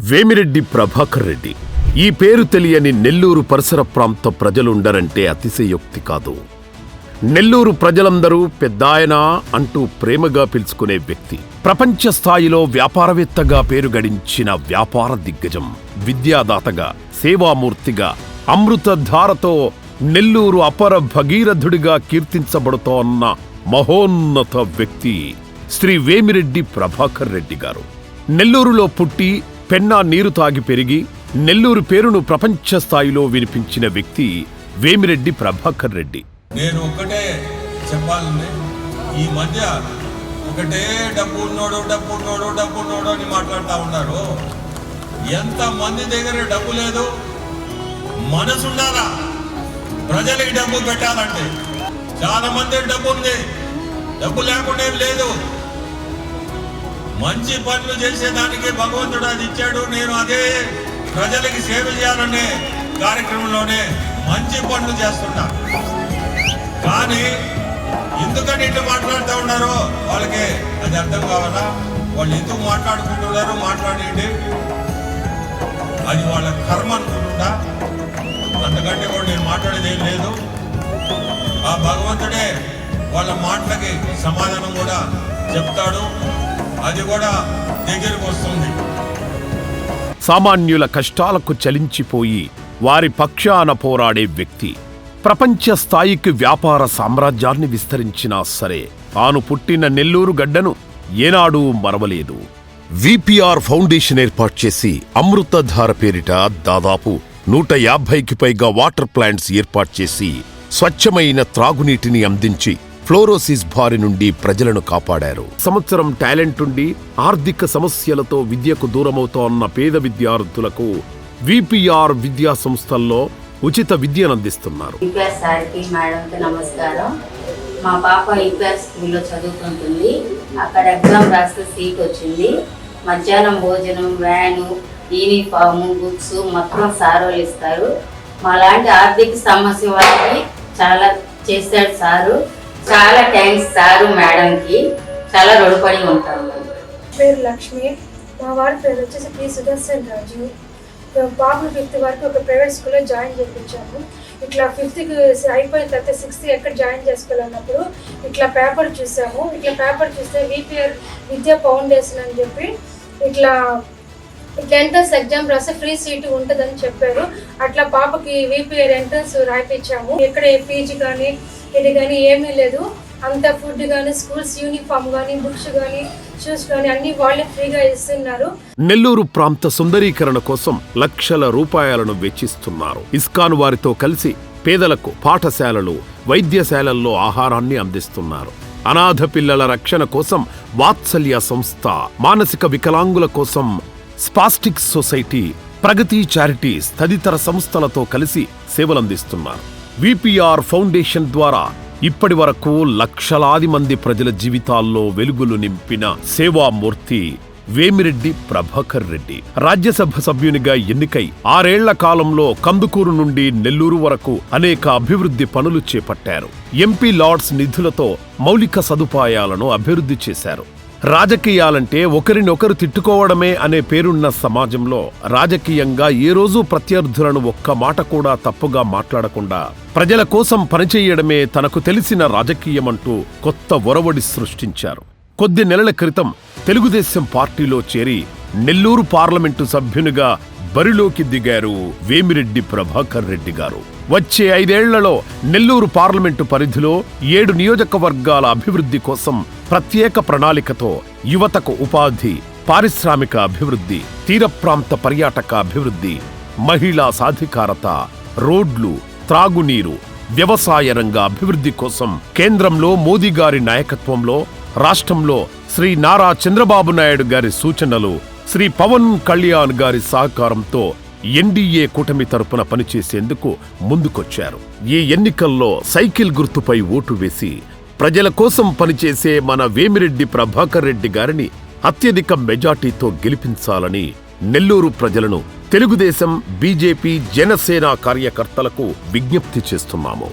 వేమిరెడ్డి ప్రభాకర్ రెడ్డి. ఈ పేరు తెలియని నెల్లూరు పరిసర ప్రాంత ప్రజలుండరంటే అతిశయోక్తి కాదు. నెల్లూరు ప్రజలందరూ పెద్దాయన అంటూ ప్రేమగా పిలుచుకునే వ్యక్తి. ప్రపంచ స్థాయిలో వ్యాపారవేత్తగా పేరు గడించిన వ్యాపార దిగ్గజం, విద్యాదాతగా, సేవామూర్తిగా, అమృతధారతో నెల్లూరు అపర భగీరథుడిగా కీర్తించబడుతోన్న మహోన్నత వ్యక్తి శ్రీ వేమిరెడ్డి ప్రభాకర్ రెడ్డి గారు. నెల్లూరులో పుట్టి పెన్నా నీరు తాగి పెరిగి నెల్లూరు పేరును ప్రపంచ స్థాయిలో వినిపించిన వ్యక్తి వేమిరెడ్డి ప్రభాకర్ రెడ్డి. నేను ఒక్కటే చెప్పాలని, ఈ మధ్య ఒకటే డబ్బు ఉన్నోడు అని మాట్లాడుతూ ఉన్నారు. ఎంత మంది దగ్గర డబ్బు లేదు, మనసు ఉండాలా ప్రజలకి డబ్బు పెట్టాలంటే. చాలా మంది డబ్బు ఉంది, డబ్బు లేకుండా ఏం లేదు. మంచి పనులు చేసేదానికి భగవంతుడు అది ఇచ్చాడు. నేను అదే ప్రజలకి సేవ చేయాలనే కార్యక్రమంలోనే మంచి పనులు చేస్తున్నా. కానీ ఎందుకని ఇట్లా మాట్లాడుతూ ఉన్నారో వాళ్ళకి అది అర్థం కావాలా. వాళ్ళు ఎందుకు మాట్లాడుకుంటున్నారో మాట్లాడేయండి, అది వాళ్ళ కర్మ అనుకుంటున్నా. అంతకంటే కూడా నేను మాట్లాడేది ఏం లేదు. ఆ భగవంతుడే వాళ్ళ మాటలకి సమాధానం కూడా చెప్తాడు, అది కూడా దగ్గరకు వస్తుంది. సామాన్యుల కష్టాలకు చలించిపోయి వారి పక్షాన పోరాడే వ్యక్తి. ప్రపంచ స్థాయికి వ్యాపార సామ్రాజ్యాన్ని విస్తరించినా సరే తాను పుట్టిన నెల్లూరు గడ్డను ఏనాడూ మరవలేదు. విపిఆర్ ఫౌండేషన్ ఏర్పాటు చేసి అమృతధార పేరిట దాదాపు 150కి పైగా వాటర్ ప్లాంట్స్ ఏర్పాటు చేసి స్వచ్ఛమైన త్రాగునీటిని అందించి ఫ్లోరోసిస్ బారి నుండి ప్రజలను కాపాడారు. సంవత్సరం టాలెంట్ ఉండి ఆర్థిక సమస్యలతో విద్యకు దూరమవుతోన్న పేద విద్యార్థులకు విపిఆర్ విద్యా సంస్థల్లో ఉచిత విద్యనందిస్తున్నారు. నమస్కారం. మా పాప విపిఆర్ స్కూల్లో చదువుకుంటుంది. అక్కడ ఎగ్జామ్ రాస్తే సీట్ వచ్చింది. మధ్యాహ్నం భోజనం, వ్యాను, యూనిఫాము, బుక్స్ మొత్తం సారోలు ఇస్తారు. మాలాంటి ఆర్థిక సమస్య వాళ్ళకి చాలా చేశాడు సారు. చాలా థ్యాంక్స్ సారు, మేడంకి చాలా రుణపడి ఉంటాము. పేరు లక్ష్మి, మా వారి పేరు వచ్చేసి పి సుదర్శన్ రాజు. బాబు 5th వరకు ఒక ప్రైవేట్ స్కూల్లో జాయిన్ చేయించాము. ఇట్లా 5th అయిపోయిన తర్వాత 6th ఎక్కడ జాయిన్ చేసుకోవాలన్నప్పుడు ఇట్లా పేపర్ చూసాము. ఇట్లా పేపర్ చూస్తే విపిఆర్ విద్యా ఫౌండేషన్ అని చెప్పి ఇట్లా ఎంట్రన్స్ ఎగ్జామ్ రాస్తే ఫ్రీ సీటు ఉంటుందని చెప్పారు. అట్లా పాపకి విపిఆర్ ఎంట్రన్స్ రాయిపించాము. ఎక్కడ ఫీజు కానీ ఇది కానీ ఏమీ లేదు. అంత ఫుడ్ కానీ, స్కూల్స్ యూనిఫామ్ కానీ, బుక్స్ కానీ, షూస్ కానీ అన్ని వాళ్ళే ఫ్రీగా ఇస్తున్నారు. నెల్లూరు ప్రాంత సుందరీకరణ కోసం లక్షల రూపాయలను వెచ్చిస్తున్నారు. ఇస్కాన్ వారితో కలిసి పేదలకు పాఠశాలలు, వైద్యశాలల్లో ఆహారాన్ని అందిస్తున్నారు. అనాథ పిల్లల రక్షణ కోసం వాత్సల్య సంస్థ, మానసిక వికలాంగుల కోసం స్పాస్టిక్ సొసైటీ, ప్రగతి చారిటీస్ తదితర సంస్థలతో కలిసి సేవలందిస్తున్నారు. విపిఆర్ ఫౌండేషన్ ద్వారా ఇప్పటి వరకు లక్షలాది మంది ప్రజల జీవితాల్లో వెలుగులు నింపిన సేవామూర్తి వేమిరెడ్డి ప్రభాకర్ రెడ్డి. రాజ్యసభ సభ్యునిగా ఎన్నికై 6 ఏళ్ల కాలంలో కందుకూరు నుండి నెల్లూరు వరకు అనేక అభివృద్ధి పనులు చేపట్టారు. ఎంపీ లార్డ్స్ నిధులతో మౌలిక సదుపాయాలను అభివృద్ధి చేశారు. రాజకీయాలంటే ఒకరినొకరు తిట్టుకోవడమే అనే పేరున్న సమాజంలో రాజకీయంగా ఏ రోజూ ప్రత్యర్థులను ఒక్క మాట కూడా తప్పుగా మాట్లాడకుండా ప్రజల కోసం పనిచేయడమే తనకు తెలిసిన రాజకీయమంటూ కొత్త ఒరవడి సృష్టించారు. కొద్ది నెలల క్రితం తెలుగుదేశం పార్టీలో చేరి నెల్లూరు పార్లమెంటు సభ్యునిగా బరిలోకి దిగారు వేమిరెడ్డి ప్రభాకర్ రెడ్డి గారు. వచ్చే 5 ఏళ్లలో నెల్లూరు పార్లమెంటు పరిధిలో 7 నియోజకవర్గాల అభివృద్ధి కోసం ప్రత్యేక ప్రణాళికతో యువతకు ఉపాధి, పారిశ్రామిక అభివృద్ధి, తీర ప్రాంత పర్యాటక అభివృద్ధి, మహిళా సాధికారత, రోడ్లు, త్రాగునీరు, వ్యవసాయ రంగ అభివృద్ధి కోసం కేంద్రంలో మోదీ గారి నాయకత్వంలో, రాష్ట్రంలో శ్రీ నారా చంద్రబాబు నాయుడు గారి సూచనలు, శ్రీ పవన్ కళ్యాణ్ గారి సహకారంతో ఎన్డీఏ కూటమి తరపున పనిచేసేందుకు ముందుకొచ్చారు. ఈ ఎన్నికల్లో సైకిల్ గుర్తుపై ఓటు వేసి ప్రజల కోసం పనిచేసే మన వేమిరెడ్డి ప్రభాకర్ రెడ్డి గారిని అత్యధిక మెజార్టీతో గెలిపించాలని నెల్లూరు ప్రజలను తెలుగుదేశం, బీజేపీ, జనసేన కార్యకర్తలకు విజ్ఞప్తి చేస్తున్నాము.